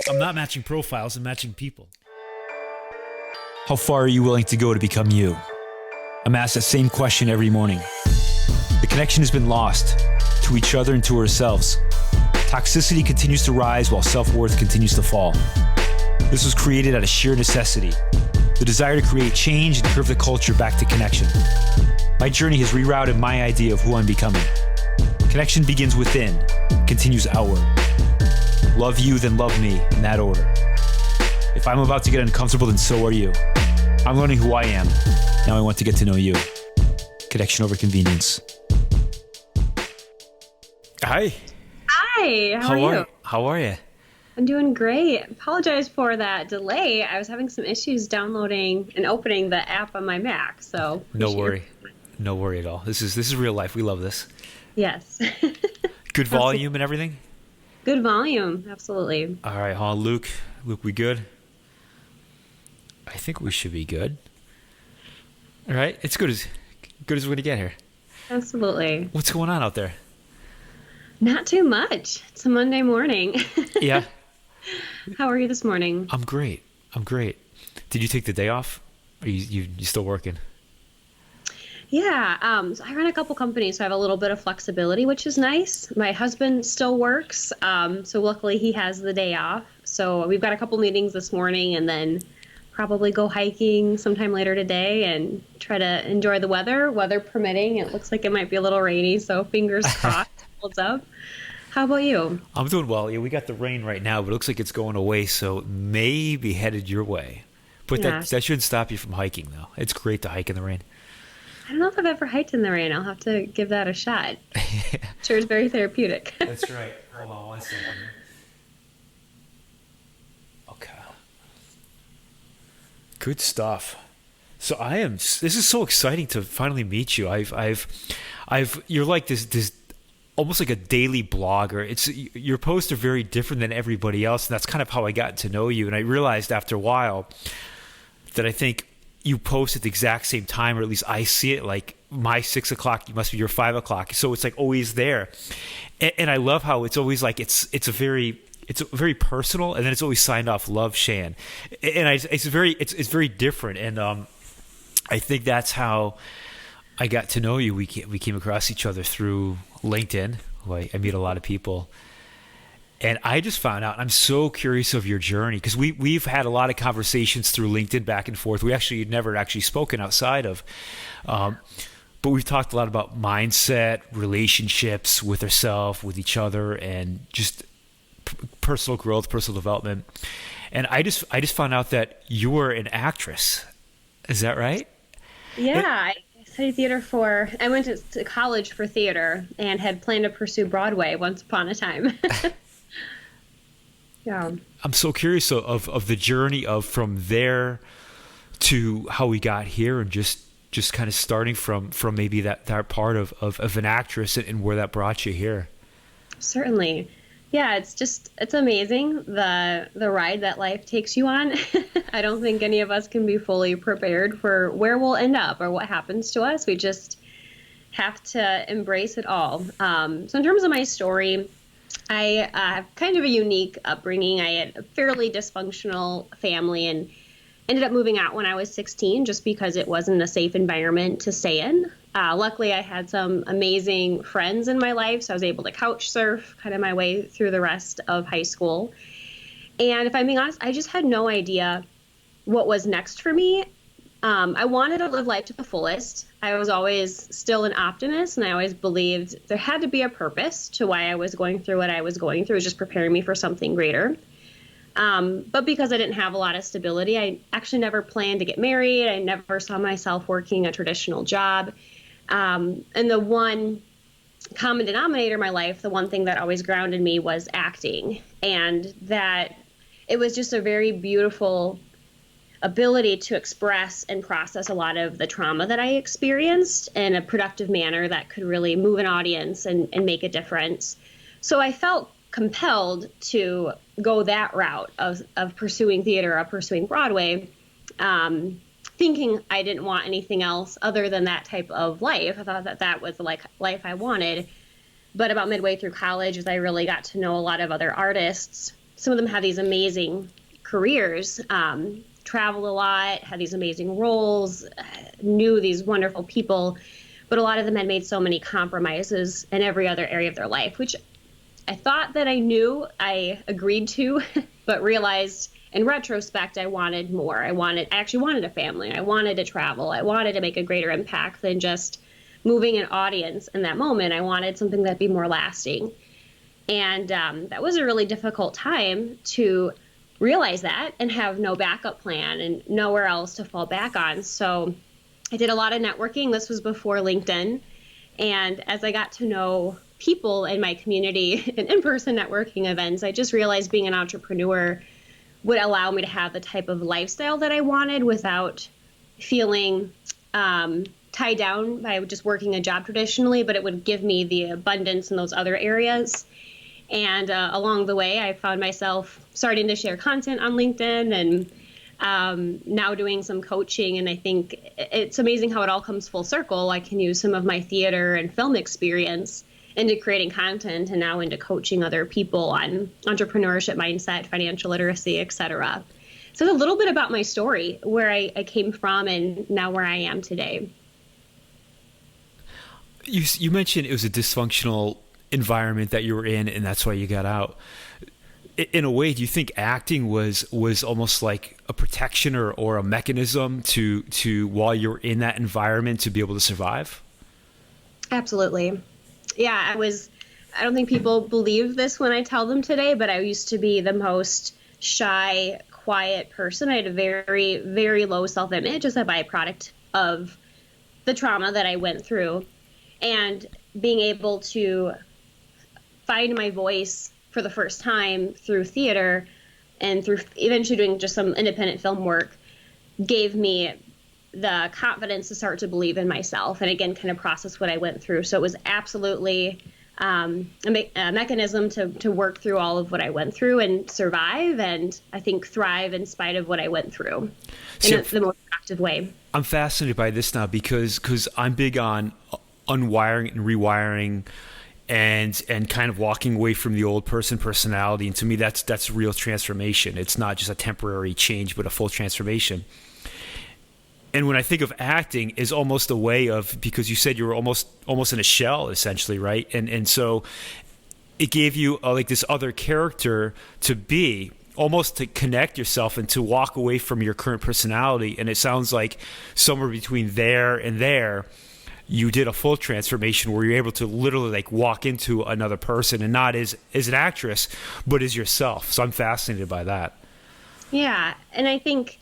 I'm not matching profiles, I'm matching people. How far are you willing to go to become you? I'm asked that same question every morning. The connection has been lost to each other and to ourselves. Toxicity continues to rise while self-worth continues to fall. This was created out of sheer necessity, the desire to create change and curve the culture back to connection. My journey has rerouted my idea of who I'm becoming. Connection begins within, continues outward. Love you, then love me, in that order. If I'm about to get uncomfortable, then so are you. I'm learning who I am. Now I want to get to know you. Connection over convenience. Hi. Hi, how are you? How are you? I'm doing great. Apologize for that delay. I was having some issues downloading and opening the app on my Mac, so No worry. No worry at all. This is real life. We love this. yes. Good volume and everything? Good volume, absolutely. All right, hold on, Luke. Luke, we good? I think we should be good. All right, it's good as we're gonna get here. Absolutely. What's going on out there? Not too much. It's a Monday morning. Yeah. How are you this morning? I'm great. Did you take the day off? Or you still working? Yeah, so I run a couple companies, so I have a little bit of flexibility, which is nice. My husband still works, so luckily he has the day off. So we've got a couple meetings this morning and then probably go hiking sometime later today and try to enjoy the weather permitting. It looks like it might be a little rainy, so fingers crossed it holds up. How about you? I'm doing well. Yeah, we got the rain right now, but it looks like it's going away, so it may be headed your way. But Yeah. that shouldn't stop you from hiking, though. It's great to hike in the rain. I don't know if I've ever hiked in the rain. I'll have to give that a shot. Sure, it's very therapeutic. That's right. Hold on one second. Okay. Good stuff. So this is so exciting to finally meet you. You're like this almost like a daily blogger. Your posts are very different than everybody else, and that's kind of how I got to know you. And I realized after a while that I think you post at the exact same time, or at least I see it like my 6 o'clock, you must be your 5 o'clock. So it's like always there. And I love how it's always like, it's very personal. And then it's always signed off, love Shan. And it's very different. And I think that's how I got to know you. We came across each other through LinkedIn. I meet a lot of people. And I just found out, I'm so curious of your journey, because we've had a lot of conversations through LinkedIn back and forth. We actually had never actually spoken outside of, but we've talked a lot about mindset, relationships with ourselves, with each other, and just personal growth, personal development. And I just found out that you were an actress. Is that right? Yeah, I studied theater I went to college for theater and had planned to pursue Broadway once upon a time. Yeah. I'm so curious of the journey from there to how we got here, and just kind of starting from maybe that part of an actress and where that brought you here. Certainly. Yeah, it's amazing the ride that life takes you on. I don't think any of us can be fully prepared for where we'll end up or what happens to us. We just have to embrace it all. So in terms of my story, I have kind of a unique upbringing. I had a fairly dysfunctional family and ended up moving out when I was 16 just because it wasn't a safe environment to stay in. Luckily, I had some amazing friends in my life, so I was able to couch surf kind of my way through the rest of high school. And if I'm being honest, I just had no idea what was next for me. I wanted to live life to the fullest. I was always still an optimist, and I always believed there had to be a purpose to why I was going through what I was going through. It was just preparing me for something greater. But because I didn't have a lot of stability, I actually never planned to get married. I never saw myself working a traditional job. And the one common denominator in my life, the one thing that always grounded me was acting. And that it was just a very beautiful ability to express and process a lot of the trauma that I experienced in a productive manner that could really move an audience and make a difference. So I felt compelled to go that route of pursuing theater, of pursuing Broadway, thinking I didn't want anything else other than that type of life. I thought that was the life I wanted. But about midway through college, as I really got to know a lot of other artists, some of them had these amazing careers, traveled a lot, had these amazing roles, knew these wonderful people, but a lot of them had made so many compromises in every other area of their life, which I thought that I knew, I agreed to, but realized in retrospect, I wanted more. I actually wanted a family. I wanted to travel. I wanted to make a greater impact than just moving an audience in that moment. I wanted something that'd be more lasting. And that was a really difficult time to realize that and have no backup plan and nowhere else to fall back on. So I did a lot of networking. This was before LinkedIn. And as I got to know people in my community and in-person networking events, I just realized being an entrepreneur would allow me to have the type of lifestyle that I wanted without feeling tied down by just working a job traditionally, but it would give me the abundance in those other areas. And along the way, I found myself starting to share content on LinkedIn and now doing some coaching. And I think it's amazing how it all comes full circle. I can use some of my theater and film experience into creating content and now into coaching other people on entrepreneurship mindset, financial literacy, etc. So a little bit about my story, where I came from and now where I am today. You mentioned it was a dysfunctional environment that you were in, and that's why you got out. In a way, do you think acting was almost like a protection or a mechanism to while you're in that environment to be able to survive? Absolutely. Yeah, I don't think people believe this when I tell them today, but I used to be the most shy, quiet person. I had a very, very low self-image as a byproduct of the trauma that I went through. And being able to find my voice for the first time through theater and through eventually doing just some independent film work gave me the confidence to start to believe in myself and again kind of process what I went through. So it was absolutely a mechanism to work through all of what I went through and survive and I think thrive in spite of what I went through in the most productive way. I'm fascinated by this now because I'm big on unwiring and rewiring and kind of walking away from the old personality. And to me, that's real transformation. It's not just a temporary change, but a full transformation. And when I think of acting is almost a way of, because you said you were almost in a shell essentially, right? And so it gave you like this other character to be, almost to connect yourself and to walk away from your current personality. And it sounds like somewhere between there and there, you did a full transformation where you're able to literally like walk into another person and not as an actress, but as yourself. So I'm fascinated by that. Yeah. And I think,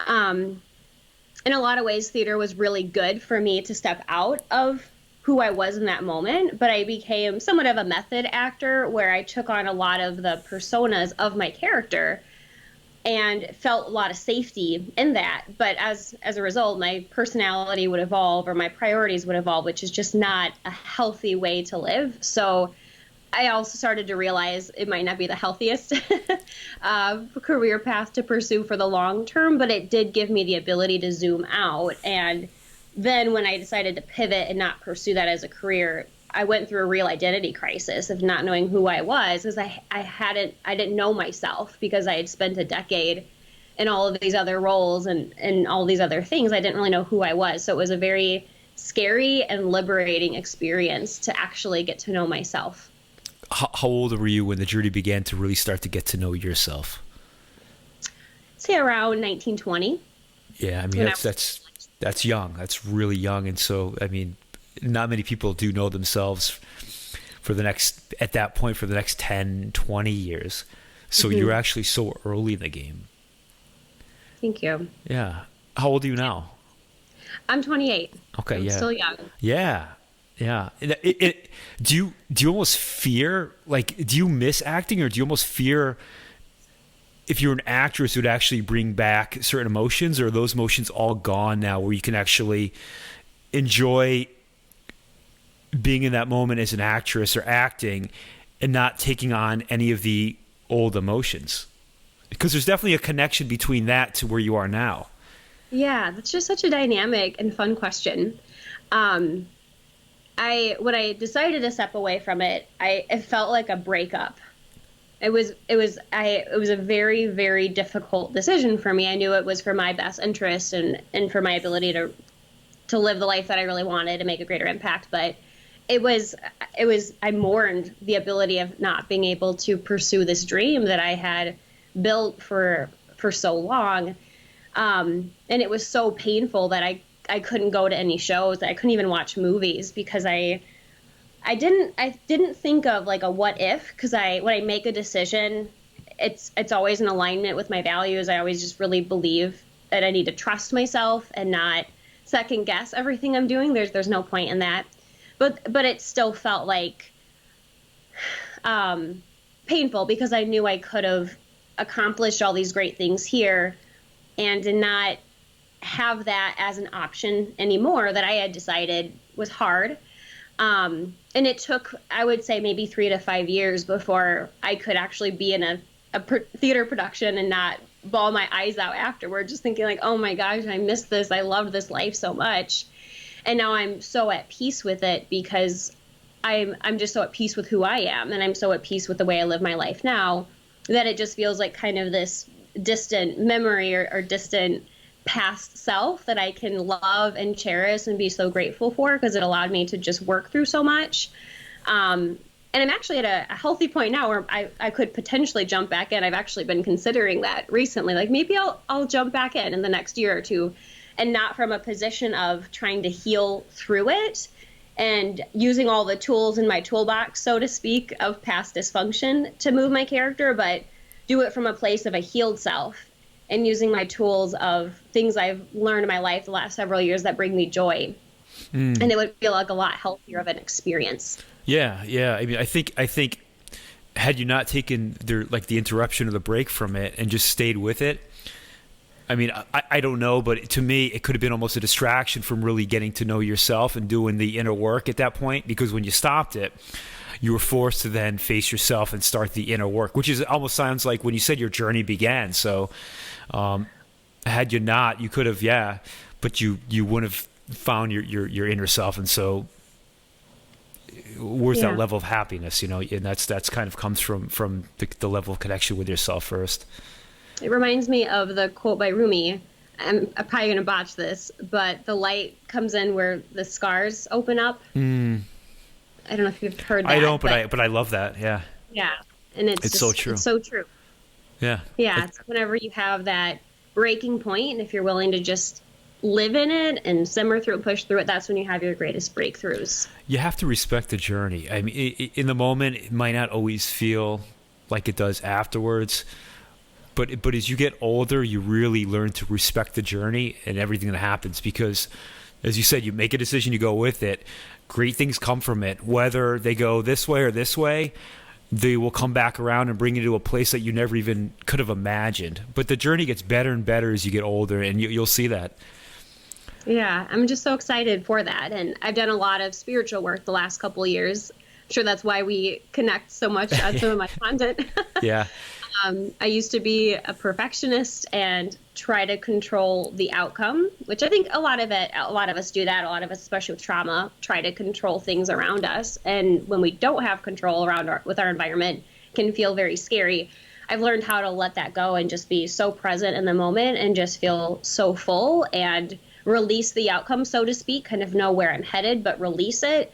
in a lot of ways, theater was really good for me to step out of who I was in that moment, but I became somewhat of a method actor where I took on a lot of the personas of my character and felt a lot of safety in that. But as a result, my personality would evolve or my priorities would evolve, which is just not a healthy way to live. So I also started to realize it might not be the healthiest career path to pursue for the long term, but it did give me the ability to zoom out. And then when I decided to pivot and not pursue that as a career, I went through a real identity crisis of not knowing who I was, because I didn't know myself because I had spent a decade in all of these other roles and all these other things. I didn't really know who I was. So it was a very scary and liberating experience to actually get to know myself. How old were you when the journey began to really start to get to know yourself? Say around 1920. Yeah, I mean, that's young. That's really young. And so, I mean, not many people do know themselves for the next 10, 20 years. So you're actually so early in the game. Thank you. Yeah. How old are you now? I'm 28. Okay. I'm still young. Yeah. Yeah. Do you almost fear, like, do you miss acting, or do you almost fear if you're an actress, it would actually bring back certain emotions, or are those emotions all gone now where you can actually enjoy being in that moment as an actress or acting and not taking on any of the old emotions? Because there's definitely a connection between that to where you are now. Yeah, that's just such a dynamic and fun question. When I decided to step away from it, it felt like a breakup. It was a very, very difficult decision for me. I knew it was for my best interest and for my ability to live the life that I really wanted to make a greater impact. But I mourned the ability of not being able to pursue this dream that I had built for so long. And it was so painful that I couldn't go to any shows. I couldn't even watch movies because I didn't think of like a what if, because when I make a decision, it's always in alignment with my values. I always just really believe that I need to trust myself and not second guess everything I'm doing. There's no point in that. But it still felt like painful because I knew I could have accomplished all these great things here and did not have that as an option anymore that I had decided was hard. And it took, I would say, maybe 3 to 5 years before I could actually be in a theater production and not bawl my eyes out afterward, just thinking like, oh my gosh, I missed this. I loved this life so much. And now I'm so at peace with it because I'm just so at peace with who I am. And I'm so at peace with the way I live my life now that it just feels like kind of this distant memory or distant past self that I can love and cherish and be so grateful for because it allowed me to just work through so much. And I'm actually at a healthy point now where I could potentially jump back in. I've actually been considering that recently. Like maybe I'll jump back in the next year or two, and not from a position of trying to heal through it and using all the tools in my toolbox, so to speak, of past dysfunction to move my character, but do it from a place of a healed self and using my tools of things I've learned in my life the last several years that bring me joy. And it would feel like a lot healthier of an experience. Yeah. I mean, I think had you not taken the interruption or the break from it and just stayed with it, I mean, I don't know, but to me, it could have been almost a distraction from really getting to know yourself and doing the inner work at that point. Because when you stopped it, you were forced to then face yourself and start the inner work, which almost sounds like when you said your journey began. So had you not, you could have, but you wouldn't have found your inner self. And so where's that level of happiness, and that's kind of comes from the level of connection with yourself first. It reminds me of the quote by Rumi. I'm probably going to botch this, but the light comes in where the scars open up. I don't know if you've heard that. I don't, but I love that. Yeah. Yeah. And it's so true. It's so true. Yeah. Yeah. It's whenever you have that breaking point, and if you're willing to just live in it and simmer through it, push through it, that's when you have your greatest breakthroughs. You have to respect the journey. I mean, in the moment, it might not always feel like it does afterwards. But as you get older, you really learn to respect the journey and everything that happens because, as you said, you make a decision, you go with it. Great things come from it. Whether they go this way or this way, they will come back around and bring you to a place that you never even could have imagined. But the journey gets better and better as you get older, and you'll see that. Yeah, I'm just so excited for that. And I've done a lot of spiritual work the last couple of years. I'm sure that's why we connect so much on some of my content. Yeah. I used to be a perfectionist and try to control the outcome, which I think a lot of us do that. A lot of us, especially with trauma, try to control things around us. And when we don't have control with our environment, it can feel very scary. I've learned how to let that go and just be so present in the moment and just feel so full and release the outcome, so to speak, kind of know where I'm headed, but release it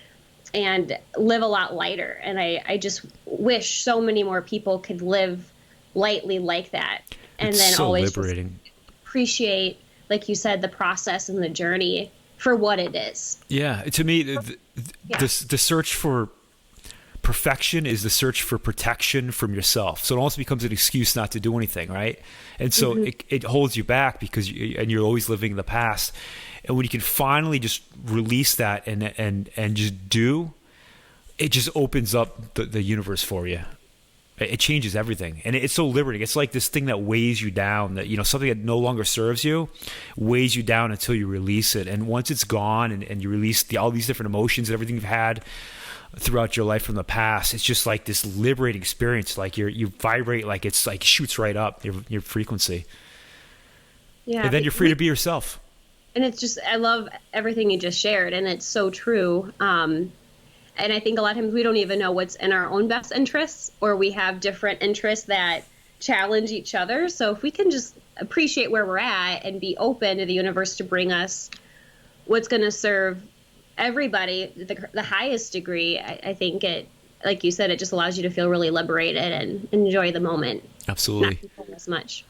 and live a lot lighter. And I just wish so many more people could live lightly like that, and it's then so always liberating. Appreciate, like you said, the process and the journey for what it is. Yeah, to me, the search for perfection is the search for protection from yourself. So it almost becomes an excuse not to do anything, right? And so it holds you back because you're always living in the past. And when you can finally just release that and just do, it just opens up the universe for you. It changes everything. And it's so liberating. It's like this thing that weighs you down, that, something that no longer serves you, weighs you down until you release it. And once it's gone and you release all these different emotions and everything you've had throughout your life from the past, it's just like this liberating experience. Like you vibrate, like it's like shoots right up your frequency. Yeah. And then you're free to be yourself. And it's just, I love everything you just shared, and it's so true. And And I think a lot of times we don't even know what's in our own best interests, or we have different interests that challenge each other. So if we can just appreciate where we're at and be open to the universe to bring us what's going to serve everybody the highest degree, I think it, like you said, it just allows you to feel really liberated and enjoy the moment. Absolutely. Not control as much.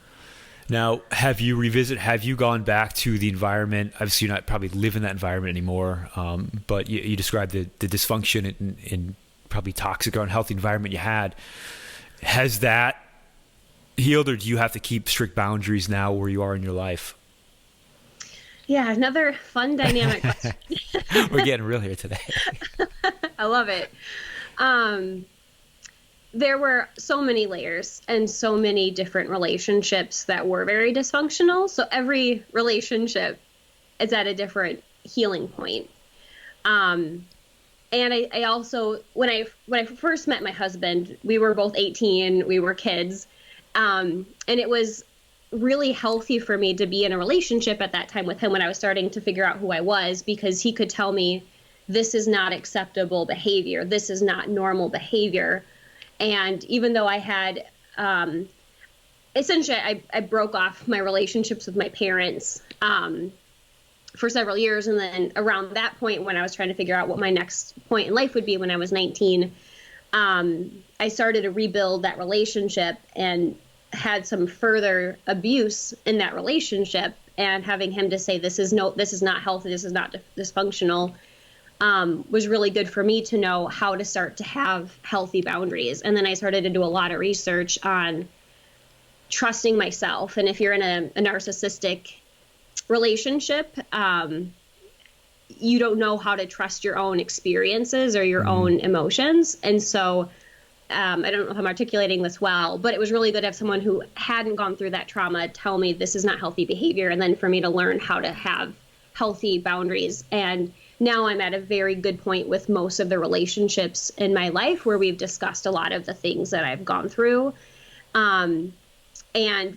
Now, have you gone back to the environment? Obviously, you're not probably live in that environment anymore, but you described the dysfunction in probably toxic or unhealthy environment you had. Has that healed, or do you have to keep strict boundaries now where you are in your life? Yeah, another fun dynamic question. We're getting real here today. I love it. There were so many layers and so many different relationships that were very dysfunctional. So every relationship is at a different healing point. And I also, when I first met my husband, we were both 18, we were kids. And it was really healthy for me to be in a relationship at that time with him when I was starting to figure out who I was, because he could tell me, this is not acceptable behavior. This is not normal behavior. And even though I had, essentially, I broke off my relationships with my parents for several years. And then around that point, when I was trying to figure out what my next point in life would be when I was 19, I started to rebuild that relationship and had some further abuse in that relationship. And having him to say, this is not healthy, this is not dysfunctional, was really good for me to know how to start to have healthy boundaries. And then I started to do a lot of research on trusting myself. And if you're in a narcissistic relationship, you don't know how to trust your own experiences or your own emotions. And so I don't know if I'm articulating this well, but it was really good to have someone who hadn't gone through that trauma tell me this is not healthy behavior. And then for me to learn how to have healthy boundaries. And now I'm at a very good point with most of the relationships in my life where we've discussed a lot of the things that I've gone through. And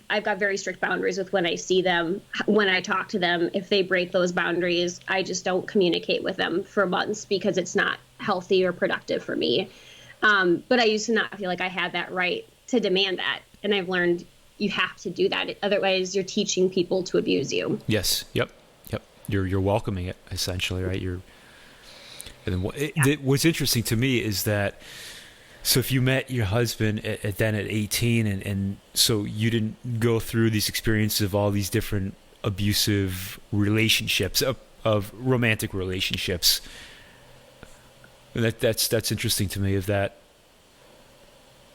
I've got very strict boundaries with when I see them, when I talk to them. If they break those boundaries, I just don't communicate with them for months because it's not healthy or productive for me. But I used to not feel like I had that right to demand that. And I've learned you have to do that. Otherwise, you're teaching people to abuse you. Yes. Yep. You're welcoming it, essentially, right? What's interesting to me is that, so if you met your husband then at 18, and so you didn't go through these experiences of all these different abusive relationships, of romantic relationships. And that's interesting to me, of that.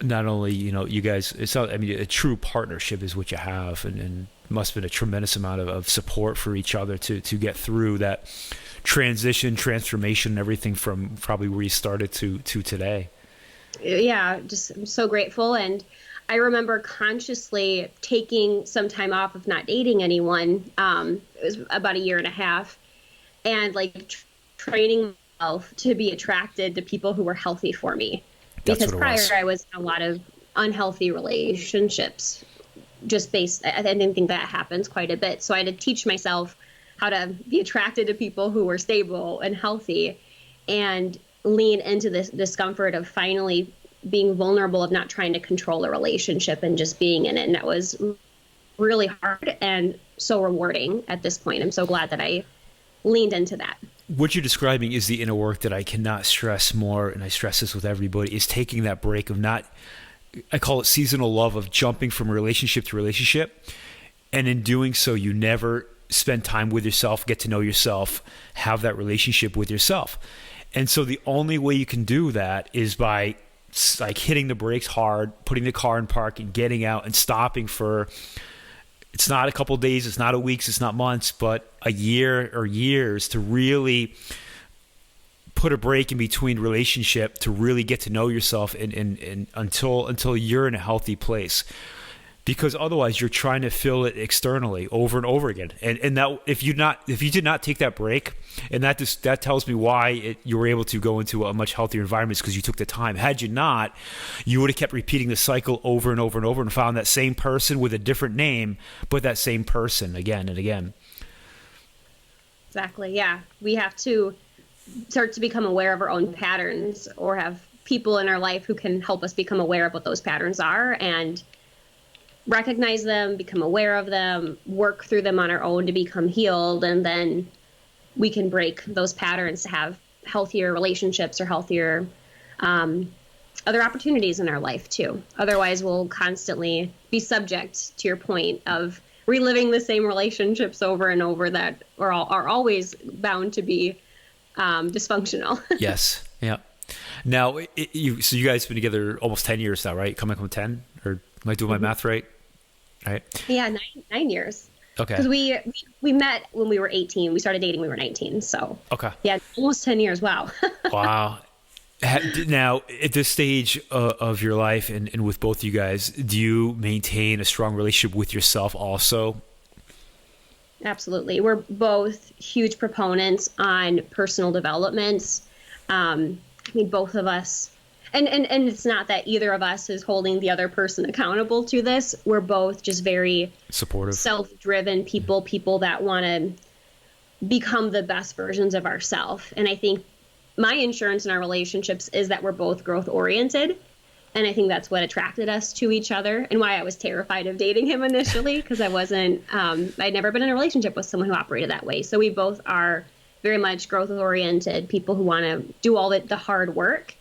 Not only, you guys, a true partnership is what you have, and must have been a tremendous amount of support for each other to get through that transformation, everything from probably where you started to today. Yeah, just I'm so grateful. And I remember consciously taking some time off of not dating anyone. It was about a year and a half, and training myself to be attracted to people who were healthy for me. Because prior I was in a lot of unhealthy relationships, just based, I didn't think that happens quite a bit. So I had to teach myself how to be attracted to people who were stable and healthy, and lean into this discomfort of finally being vulnerable, of not trying to control a relationship and just being in it. And that was really hard and so rewarding at this point. I'm so glad that I leaned into that. What you're describing is the inner work that I cannot stress more, and I stress this with everybody, is taking that break of not, I call it seasonal love, of jumping from relationship to relationship. And in doing so, you never spend time with yourself, get to know yourself, have that relationship with yourself. And so the only way you can do that is by hitting the brakes hard, putting the car in park and getting out and stopping for, it's not a couple of days, it's not a weeks, it's not months, but a year or years, to really put a break in between relationship, to really get to know yourself and until you're in a healthy place. Because otherwise you're trying to fill it externally over and over again. And that if you did not take that break, and that tells me why you were able to go into a much healthier environment, because you took the time. Had you not, you would have kept repeating the cycle over and over and over, and found that same person with a different name, but that same person again and again. Exactly. Yeah. We have to start to become aware of our own patterns, or have people in our life who can help us become aware of what those patterns are and recognize them, become aware of them, work through them on our own to become healed. And then we can break those patterns to have healthier relationships or healthier other opportunities in our life too. Otherwise, we'll constantly be subject to your point of reliving the same relationships over and over that are always bound to be dysfunctional. Yes. Yeah. Now, so you guys have been together almost 10 years now, right? Coming up on 10, or am I doing my math right? Right. Yeah, 9 years. Okay. Because we met when we were 18. We started dating when we were 19. So. Okay. Yeah, almost 10 years. Wow. Wow. Now, at this stage of your life and with both you guys, do you maintain a strong relationship with yourself also? Absolutely. We're both huge proponents on personal development. I mean, both of us, and it's not that either of us is holding the other person accountable to this. We're both just very supportive, self-driven people that want to become the best versions of ourselves. And I think my insurance in our relationships is that we're both growth oriented. And I think that's what attracted us to each other, and why I was terrified of dating him initially, because I'd never been in a relationship with someone who operated that way. So we both are very much growth oriented people who want to do all the hard work.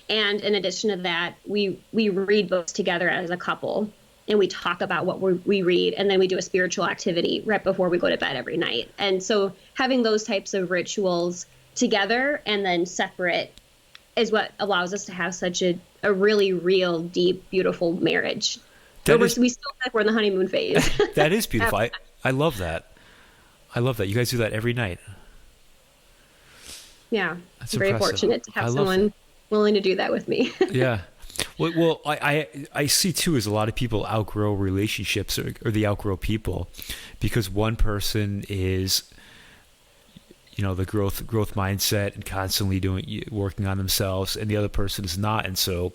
And in addition to that, we read books together as a couple, and we talk about what we read, and then we do a spiritual activity right before we go to bed every night. And so having those types of rituals together and then separate is what allows us to have such a really real, deep, beautiful marriage. We still feel like we're in the honeymoon phase. That is beautiful. I love that. I love that. You guys do that every night. Yeah. That's very impressive. Fortunate to have someone willing to do that with me. Yeah. Well, I see too, as a lot of people outgrow relationships or they outgrow people because one person is, the growth mindset and constantly working on themselves, and the other person is not. And so,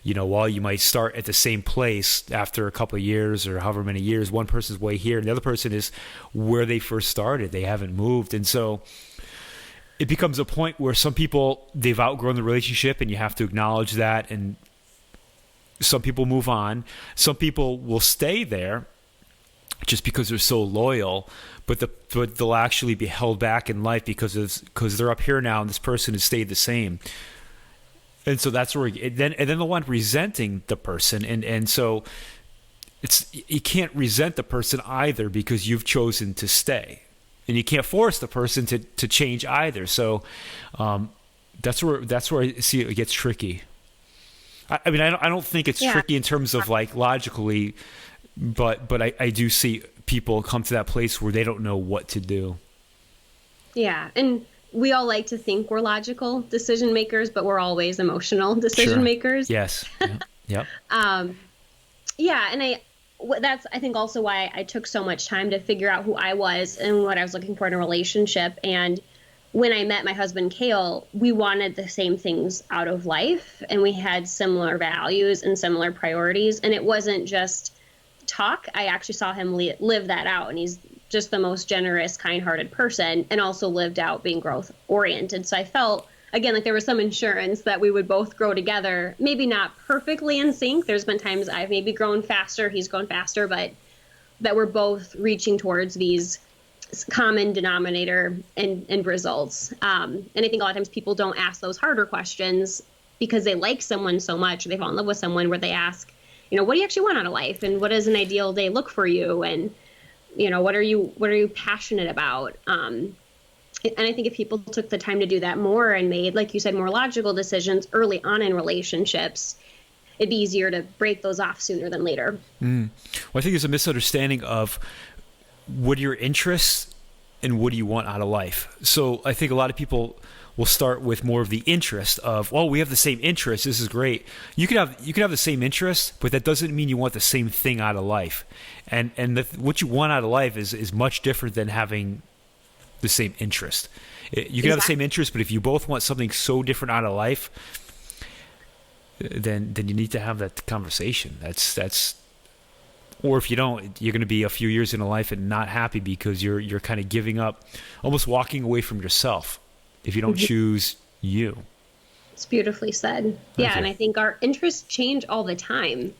while you might start at the same place after a couple of years or however many years, one person's way here and the other person is where they first started. They haven't moved. And so it becomes a point where some people, they've outgrown the relationship, and you have to acknowledge that. And some people move on. Some people will stay there just because they're so loyal, but they'll actually be held back in life because they're up here now, and this person has stayed the same. And so that's where then they'll end up resenting the person, and so you can't resent the person either because you've chosen to stay, and you can't force the person to change either. So that's where I see it gets tricky. I mean, I don't think it's tricky in terms of like logically, but I do see people come to that place where they don't know what to do. Yeah, and we all like to think we're logical decision makers, but we're always emotional decision makers. Yes. Yep. Yeah, and that's I think also why I took so much time to figure out who I was and what I was looking for in a relationship. And when I met my husband, Kale, we wanted the same things out of life, and we had similar values and similar priorities. And it wasn't just talk. I actually saw him live that out, and he's just the most generous, kind-hearted person, and also lived out being growth oriented. So I felt, again, like there was some insurance that we would both grow together, maybe not perfectly in sync. There's been times I've maybe grown faster, he's grown faster, but that we're both reaching towards these common denominator and results. And I think a lot of times people don't ask those harder questions because they like someone so much, or they fall in love with someone, where they ask, what do you actually want out of life? And what does an ideal day look for you? And, what are you passionate about? And I think if people took the time to do that more and made, like you said, more logical decisions early on in relationships, it'd be easier to break those off sooner than later. Well, I think there's a misunderstanding of what are your interests and what do you want out of life. So I think a lot of people will start with more of the interest of, well, we have the same interests. This is great. You can have the same interests, but that doesn't mean you want the same thing out of life. And what you want out of life is much different than having the same interest. You can have the same interest, but if you both want something so different out of life, then you need to have that conversation. That's or if you don't, you're going to be a few years into life and not happy because you're kind of giving up, almost walking away from yourself if you don't choose you. It's beautifully said. Yeah, and I think our interests change all the time,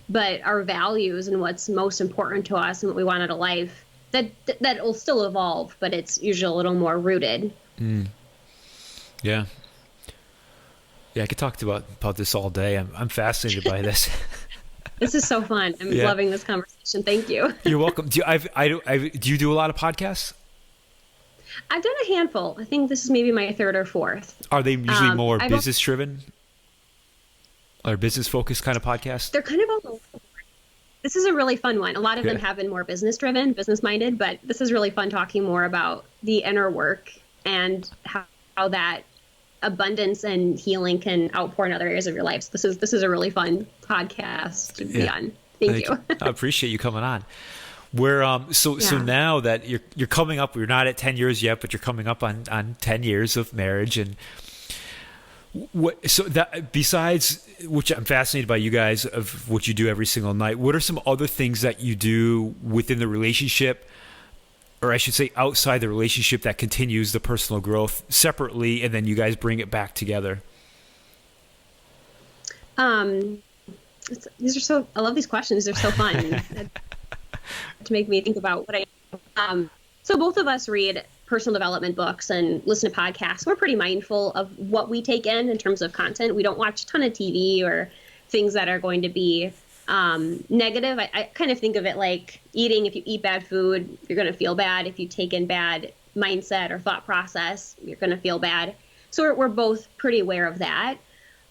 but our values and what's most important to us and what we want out of life, that will still evolve, but it's usually a little more rooted. Yeah. Yeah, I could talk about this all day. I'm fascinated by this. This is so fun. I'm loving this conversation. Thank you. You're welcome. Do you do a lot of podcasts? I've done a handful. I think this is maybe my third or fourth. Are they usually more business driven or business focused kind of podcasts? They're kind of all over. This is a really fun one. A lot of them have been more business driven, business minded, but this is really fun talking more about the inner work and how that abundance and healing can outpour in other areas of your life. So this is a really fun podcast to be on. Thank you. I appreciate you coming on. So now that you're coming up, we're not at 10 years yet, but you're coming up on 10 years of marriage. And besides, which I'm fascinated by you guys of what you do every single night, what are some other things that you do within the relationship, or I should say outside the relationship, that continues the personal growth separately, and then you guys bring it back together? I love these questions. They're so fun. To make me think about what so both of us read personal development books and listen to podcasts. We're pretty mindful of what we take in terms of content. We don't watch a ton of TV or things that are going to be negative. I kind of think of it like eating. If you eat bad food, you're going to feel bad. If you take in bad mindset or thought process, you're going to feel bad. So we're both pretty aware of that.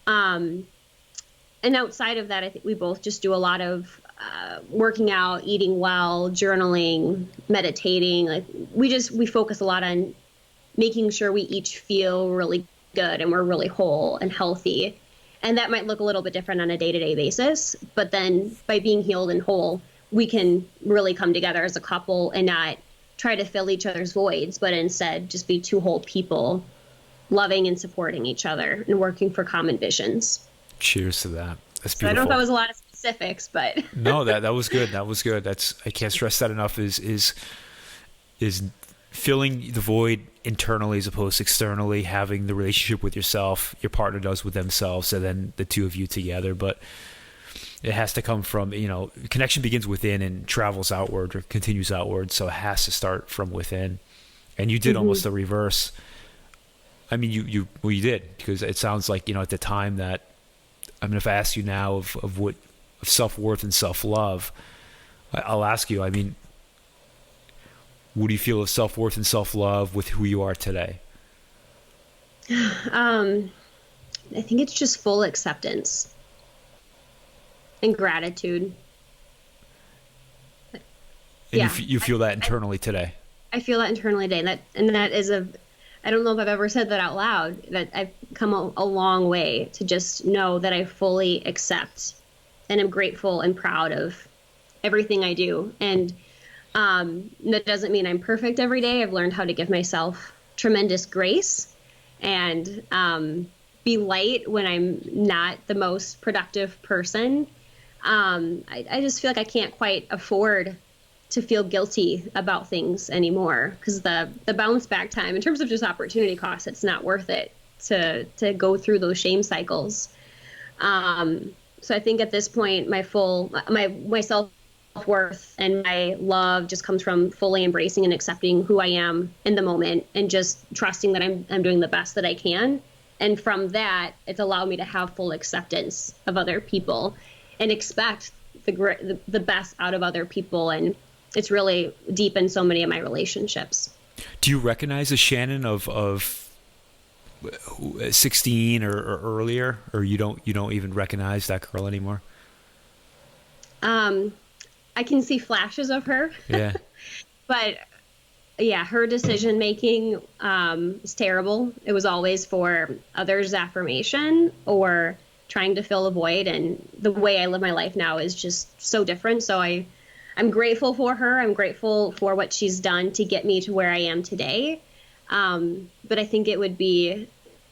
And outside of that, I think we both just do a lot of working out, eating well, journaling, meditating. Like we focus a lot on making sure we each feel really good and we're really whole and healthy. And that might look a little bit different on a day-to-day basis, but then by being healed and whole, we can really come together as a couple and not try to fill each other's voids, but instead just be two whole people loving and supporting each other and working for common visions. Cheers to that. That's beautiful. So I don't know if that was a lot of specifics, but no, that was good. That was good. I can't stress that enough. Is filling the void internally as opposed to externally, having the relationship with yourself, your partner does with themselves, and then the two of you together. But it has to come from, connection begins within and travels outward or continues outward. So it has to start from within. And you did almost the reverse. I mean, you did, because it sounds like, at the time that, I mean, if I ask you now of self-worth and self-love, I'll ask you, I mean, what do you feel of self-worth and self-love with who you are today? I think it's just full acceptance and gratitude. And you feel that internally today? I feel that internally today. And that is I don't know if I've ever said that out loud, that I've come a long way to just know that I fully accept and am grateful and proud of everything I do. And that doesn't mean I'm perfect every day. I've learned how to give myself tremendous grace and be light when I'm not the most productive person. I just feel like I can't quite afford to feel guilty about things anymore, because the bounce back time in terms of just opportunity costs, it's not worth it to go through those shame cycles. So I think at this point, my self-worth and my love just comes from fully embracing and accepting who I am in the moment and just trusting that I'm doing the best that I can. And from that, it's allowed me to have full acceptance of other people and expect the best out of other people. And it's really deepened so many of my relationships. Do you recognize the Shannon of 16 or earlier, or you don't even recognize that girl anymore? I can see flashes of her. Yeah. But yeah, her decision making is terrible. It was always for others' affirmation or trying to fill a void. And the way I live my life now is just so different. So I'm grateful for her. I'm grateful for what she's done to get me to where I am today. But I think it would be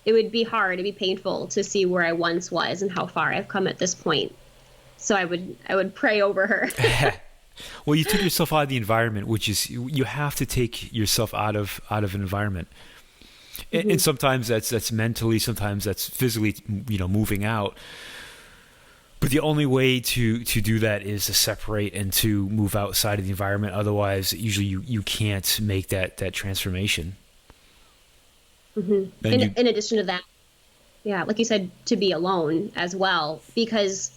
hard, it'd be painful to see where I once was and how far I've come at this point. So I would pray over her. Well, you took yourself out of the environment, which is, you have to take yourself out of an environment. And sometimes that's mentally, sometimes that's physically, moving out. But the only way to do that is to separate and to move outside of the environment. Otherwise, usually you can't make that transformation. Mm-hmm. In addition to that, yeah, like you said, to be alone as well, because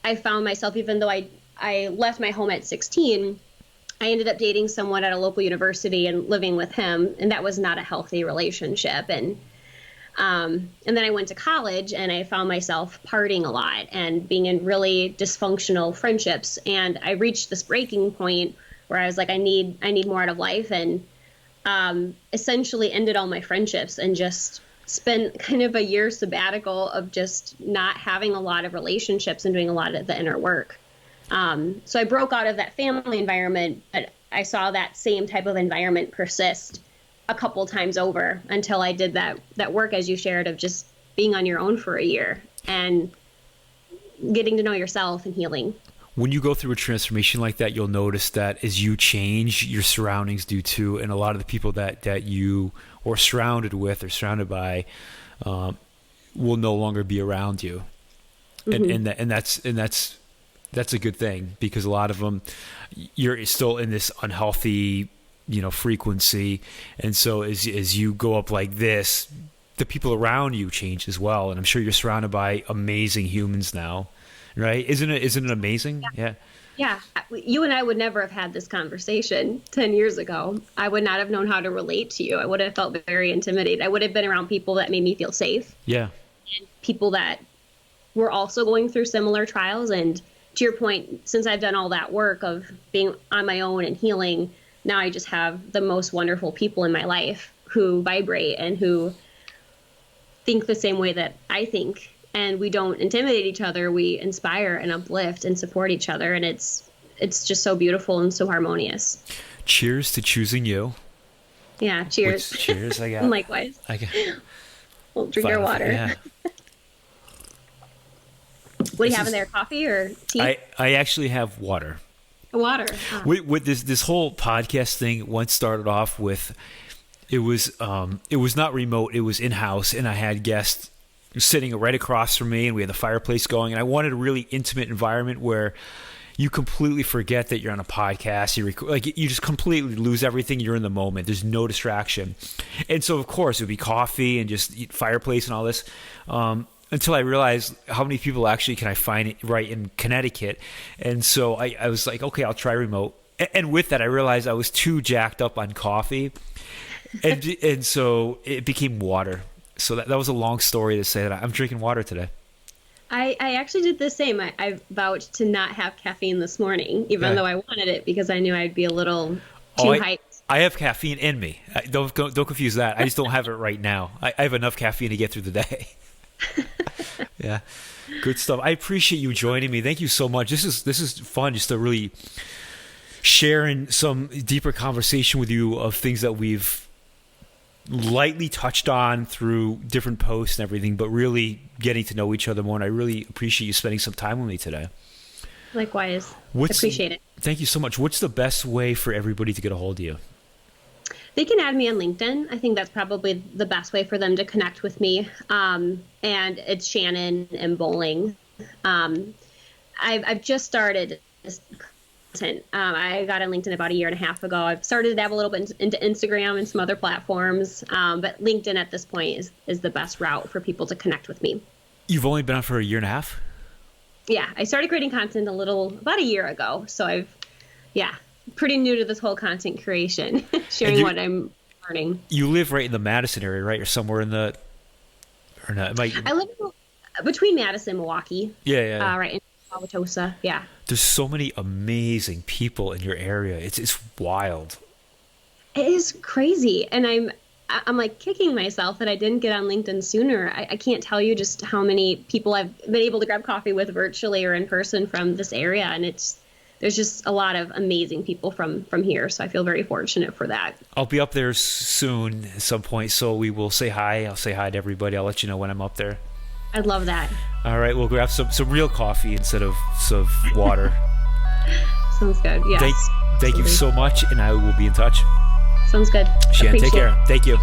I found myself, even though I left my home at 16, I ended up dating someone at a local university and living with him, and that was not a healthy relationship. And then I went to college, and I found myself partying a lot and being in really dysfunctional friendships. And I reached this breaking point where I was like, I need more out of life, and essentially ended all my friendships and just spent kind of a year sabbatical of just not having a lot of relationships and doing a lot of the inner work. So I broke out of that family environment, but I saw that same type of environment persist a couple times over until I did that work, as you shared, of just being on your own for a year and getting to know yourself and healing. When you go through a transformation like that, you'll notice that as you change, your surroundings do too, and a lot of the people that you are surrounded with or surrounded by will no longer be around you, and that's a good thing, because a lot of them, you're still in this unhealthy frequency, and so as you go up like this, the people around you change as well, and I'm sure you're surrounded by amazing humans now. Right? Isn't it amazing? Yeah. You and I would never have had this conversation 10 years ago. I would not have known how to relate to you. I would have felt very intimidated. I would have been around people that made me feel safe. Yeah. And people that were also going through similar trials. And to your point, since I've done all that work of being on my own and healing, now I just have the most wonderful people in my life who vibrate and who think the same way that I think. And we don't intimidate each other. We inspire and uplift and support each other. And it's just so beautiful and so harmonious. Cheers to choosing you. Yeah, cheers. Cheers, I got. Likewise. We'll drink your water. Yeah. What do you have in there, coffee or tea? I actually have water. Water. With this whole podcast thing, once started off with, it was not remote, it was in-house, and I had guests sitting right across from me, and we had the fireplace going, and I wanted a really intimate environment where you completely forget that you're on a podcast. You just completely lose everything. You're in the moment. There's no distraction. And so, of course, it would be coffee and just fireplace and all this, until I realized how many people actually can I find right in Connecticut. And so I was like, okay, I'll try remote. And with that, I realized I was too jacked up on coffee. And so it became water. So that was a long story to say that I'm drinking water today. I actually did the same. I vowed to not have caffeine this morning, even though I wanted it, because I knew I'd be a little too hyped. I have caffeine in me. Don't confuse that. I just don't have it right now. I have enough caffeine to get through the day. Yeah, good stuff. I appreciate you joining me. Thank you so much. This is fun, just to really sharing some deeper conversation with you of things that we've lightly touched on through different posts and everything, but really getting to know each other more. And I really appreciate you spending some time with me today. Likewise. Appreciate it. Thank you so much. What's the best way for everybody to get a hold of you? They can add me on LinkedIn. I think that's probably the best way for them to connect with me. And it's Shannon and Bowling. I've just started this content. I got on LinkedIn about a year and a half ago. I've started to dabble a little bit into Instagram and some other platforms. But LinkedIn at this point is the best route for people to connect with me. You've only been on for a year and a half? Yeah, I started creating content about a year ago. So pretty new to this whole content creation, sharing what I'm learning. You live right in the Madison area, right? You're somewhere in the, or not? I live between Madison and Milwaukee. Yeah. Right in Wauwatosa. Yeah. There's so many amazing people in your area. It's wild. It is crazy, and I'm like kicking myself that I didn't get on LinkedIn sooner. I can't tell you just how many people I've been able to grab coffee with virtually or in person from this area, and there's just a lot of amazing people from here. So I feel very fortunate for that. I'll be up there soon at some point, so we will say hi. I'll say hi to everybody. I'll let you know when I'm up there. I'd love that. All right, we'll grab some real coffee instead of water. Sounds good. Yes. Thank you so much, and I will be in touch. Sounds good. Shan, take care. Thank you.